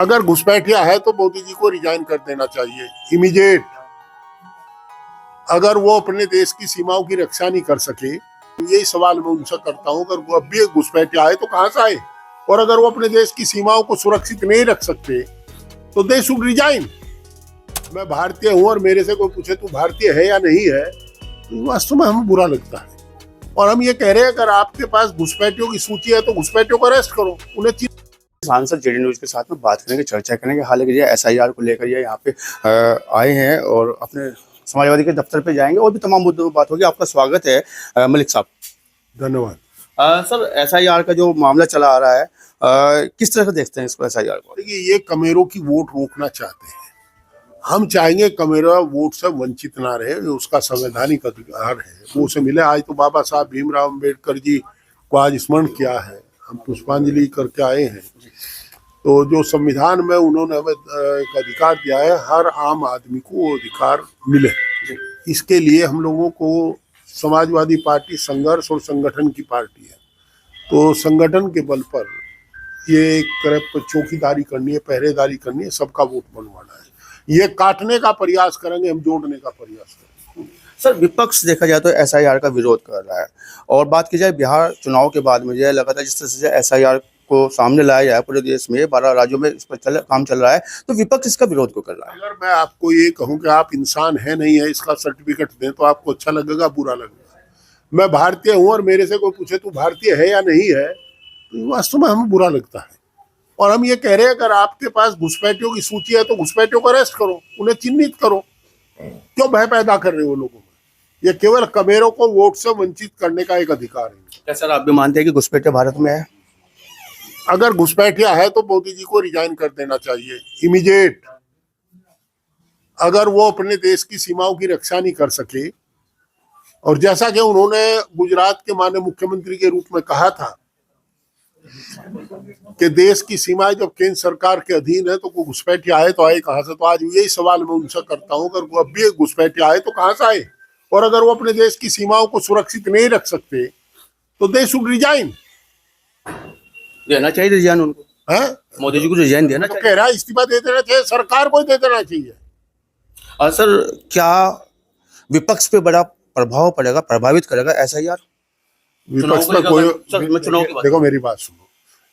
अगर घुसपैठिया है तो मोदी जी को रिजाइन कर देना चाहिए इमीडिएट। अगर वो अपने देश की सीमाओं की रक्षा नहीं कर सके तो यही सवाल मैं उनसे करता हूँ, अगर वो अब भी घुसपैठिया आए तो कहां से आए, और अगर वो अपने देश की सीमाओं को सुरक्षित नहीं रख सकते तो दे शुड रिजाइन। मैं भारतीय हूं और मेरे से कोई पूछे तू भारतीय है या नहीं है, तो वास्तव में हमें बुरा लगता है। और हम ये कह रहे हैं अगर आपके पास घुसपैठियों की सूची है तो घुसपैठियों को अरेस्ट करो, उन्हें सांसद जेडी न्यूज के साथ में बात करेंगे, चर्चा करेंगे। हालांकि ये एसआईआर को लेकर ये यहाँ पे आए हैं और अपने समाजवादी के दफ्तर पे जाएंगे और भी तमाम मुद्दों पर बात होगी। आपका स्वागत है मलिक साहब। धन्यवाद। सर, एसआईआर का जो मामला चला आ रहा है, किस तरह से देखते हैं इसको एसआईआर को? देखिए, ये कमेरों की वोट रोकना चाहते हैं। हम चाहेंगे कमेरा वोट से वंचित ना रहे, उसका संवैधानिक अधिकार है, वो उसे मिले। आज तो बाबा साहब भीमराव अम्बेडकर जी को आज स्मरण किया है, हम पुष्पांजलि करके आए हैं। तो जो संविधान में उन्होंने हमें एक अधिकार दिया है, हर आम आदमी को वो अधिकार मिले। इसके लिए हम लोगों को समाजवादी पार्टी संघर्ष और संगठन की पार्टी है, तो संगठन के बल पर ये एक चौकीदारी करनी है, पहरेदारी करनी है, सबका वोट बनवाना है। ये काटने का प्रयास करेंगे, हम जोड़ने का प्रयास करेंगे। सर, विपक्ष देखा जाए तो एसआईआर का विरोध कर रहा है, और बात की जाए बिहार चुनाव के बाद में जो लगातार जिस तरह से एसआईआर को सामने लाया जाए, पूरे देश में 12 राज्यों में इस पर काम चल रहा है, तो विपक्ष इसका विरोध को कर रहा है। अगर मैं आपको ये कहूँ कि आप इंसान है नहीं है, इसका सर्टिफिकेट दें, तो आपको अच्छा लगेगा, बुरा लगेगा। मैं भारतीय हूँ और मेरे से कोई पूछे तू भारतीय है या नहीं है, तो वास्तव में हमें बुरा लगता है। और हम ये कह रहे हैं अगर आपके पास घुसपैठियों की सूची है तो घुसपैठियों को अरेस्ट करो, उन्हें चिन्हित करो। क्यों भय पैदा कर रहे हो लोगों में? ये केवल कमेरों को वोट से वंचित करने का एक अधिकार है। क्या सर, आप भी मानते हैं कि घुसपैठिया भारत में है? अगर घुसपैठिया है तो मोदी जी को रिजाइन कर देना चाहिए इमीडिएट। अगर वो अपने देश की सीमाओं की रक्षा नहीं कर सके, और जैसा कि उन्होंने गुजरात के माननीय मुख्यमंत्री के रूप में कहा था कि देश की सीमाएं जब केंद्र सरकार के अधीन है तो कोई घुसपैठिया आए तो आए कहां से, तो आज यही सवाल मैं उनसे करता हूं, अगर वो अब भी घुसपैठिया आए तो कहां से आए, और अगर वो अपने देश की सीमाओं को सुरक्षित नहीं रख सकते तो दे शुड रिजाइन। देना चाहिए रिजाइन उनको, है मोदी जी को रिजाइन देना चाहिए। कह रहा है इस्तीफा दे देना चाहिए, सरकार को दे देना चाहिए। और सर, क्या विपक्ष पे बड़ा प्रभाव पड़ेगा, प्रभावित करेगा एसआईआर? विपक्ष में कोई देखो, मेरी बात सुनो,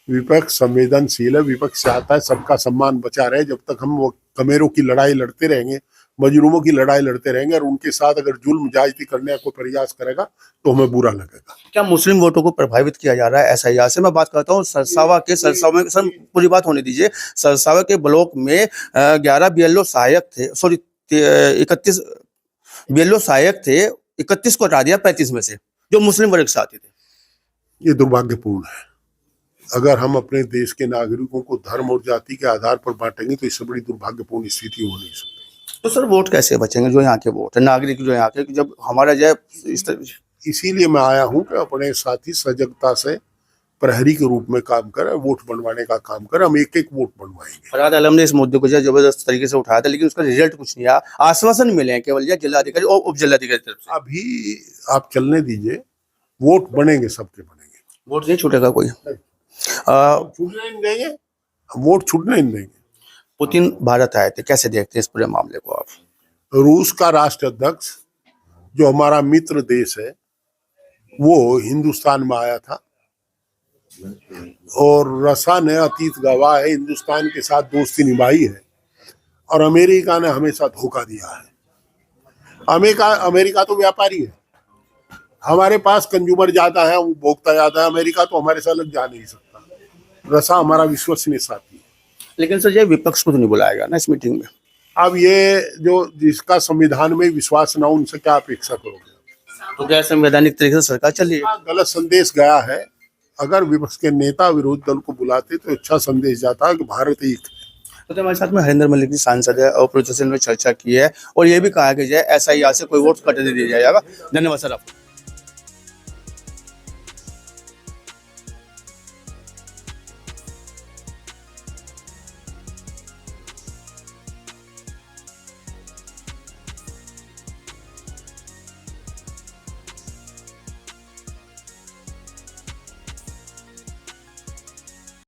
विपक्ष संवेदनशील है, विपक्ष चाहता है सबका सम्मान बचा रहे। जब तक हम वो कमेरों की लड़ाई लड़ते रहेंगे, मजलूमों की लड़ाई लड़ते रहेंगे, और उनके साथ अगर जुल्म ज्यादती करने का कोई प्रयास करेगा तो हमें बुरा लगेगा। क्या मुस्लिम वोटों को प्रभावित किया जा रहा है एसआईआर से? मैं बात करता हूँ सरसावा में, सर पूरी बात होने दीजिए। सरसावा के ब्लॉक में 11 बीएलओ सहायक थे, सॉरी 31 बीएलओ सहायक थे, 31 को हटा दिया 35 में से, जो मुस्लिम वर्ग से आते थे। ये दुर्भाग्यपूर्ण है। अगर हम अपने देश के नागरिकों को धर्म और जाति के आधार पर बांटेंगे तो इससे बड़ी दुर्भाग्यपूर्ण स्थिति हो नहीं सकती। तो सर, वोट कैसे बचेंगे जो यहाँ के वोट है, नागरिक जो यहाँ के, जब हमारा जो इसीलिए मैं आया हूँ कि अपने साथी सजगता से प्रहरी के रूप में काम करें, वोट बनवाने का काम करें। हम एक एक वोट बनवाएंगे। फरहाद आलम ने इस मुद्दे को जबरदस्त तरीके से उठाया था, लेकिन उसका रिजल्ट कुछ नहीं आया। आश्वासन मिले हैं केवल जिलाधिकारी और उप जिलाधिकारी तरफ से। अभी आप चलने दीजिए, वोट बनेंगे, सबके बनेंगे, वोट नहीं छूटेगा कोई, छूटने नहीं देंगे, वोट छूटने नहीं देंगे। पुतिन भारत आए थे, कैसे देखते हैं इस पूरे मामले को आप? रूस का राष्ट्राध्यक्ष जो हमारा मित्र देश है, वो हिंदुस्तान में आया था, और रसा ने अतीत गवाह है, हिंदुस्तान के साथ दोस्ती निभाई है, और अमेरिका ने हमेशा धोखा दिया है। अमेरिका तो व्यापारी है, हमारे पास कंज्यूमर ज्यादा है, उपभोक्ता ज्यादा है। अमेरिका तो हमारे साथ लग जा नहीं सकता। रसा हमारा विश्वसनीय साथी है। लेकिन सर, ये विपक्ष को तो नहीं बुलाएगा ना इस मीटिंग में? अब ये जो जिसका संविधान में विश्वास ना, उनसे क्या अपेक्षा करोगे? तो क्या संवैधानिक तरीके से सरकार चल रही है? गलत संदेश गया है। अगर विपक्ष के नेता विरोधी दल को बुलाते तो अच्छा संदेश जाता है कि भारत एक है। तो हमारे साथ में हरिंदर मलिक जी सांसद है और प्रोसेशन में चर्चा की है, और ये भी कहा कि एसआईआर से कोई वोट कट नहीं दिया जाएगा। धन्यवाद सर आपको।